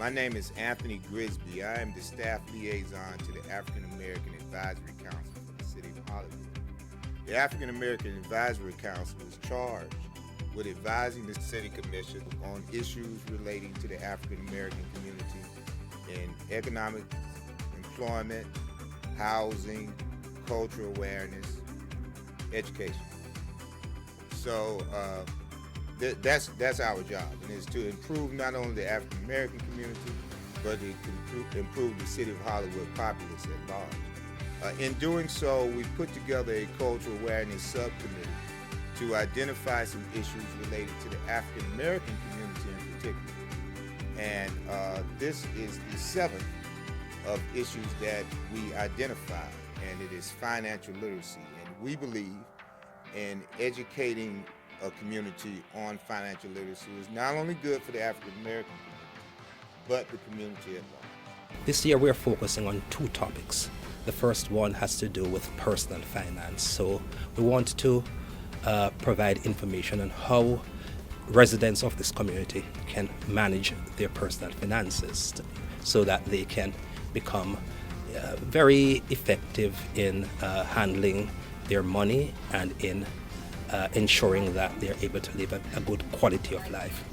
My name is Anthony Grisby. I am the staff liaison to the African American Advisory Council for the City of Hollywood. The African American Advisory Council is charged with advising the City Commission on issues relating to the African American community in economic, employment, housing, cultural awareness, education. So that's our job, and it's to improve not only the African American community, but to improve the City of Hollywood populace at large. In doing so, we put together a cultural awareness subcommittee to identify some issues related to the African American community in particular. And this is the seventh of issues that we identified, and it is financial literacy. And we believe in educating a community on financial literacy is not only good for the African American community, but the community at large. This year we're focusing on two topics. The first one has to do with personal finance. So we want to provide information on how residents of this community can manage their personal finances so that they can become very effective in handling their money and in ensuring that they're able to live a good quality of life.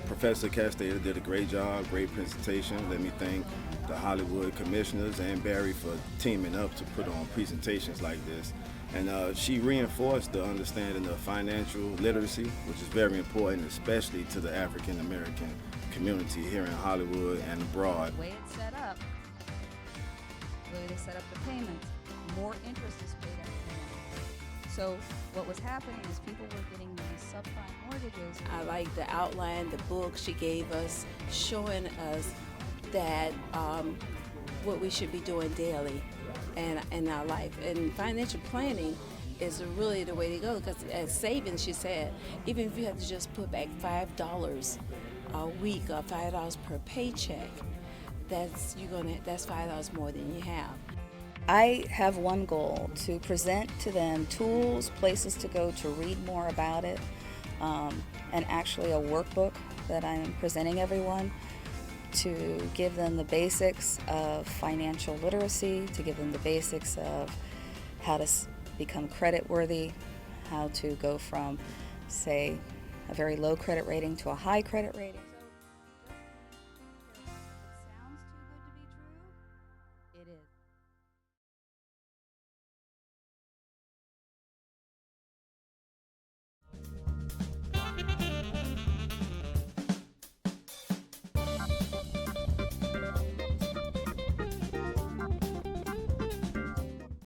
Professor Castater did a great job, great presentation. Let me thank the Hollywood commissioners and Barry for teaming up to put on presentations like this. And she reinforced the understanding of financial literacy, which is very important, especially to the African American community here in Hollywood and abroad. The way it's set up, the way they set up the payments, more interest is paid every month. So what was happening is people were getting these subprime mortgages. I like the outline, the book she gave us, showing us that what we should be doing daily and in our life. And financial planning is really the way to go, because as savings, she said, even if you have to just put back $5 a week or $5 per paycheck, that's $5 more than you have. I have one goal: to present to them tools, places to go to read more about it, and actually a workbook that I'm presenting everyone to give them the basics of financial literacy, to give them the basics of how to become credit worthy, how to go from, say, a very low credit rating to a high credit rating.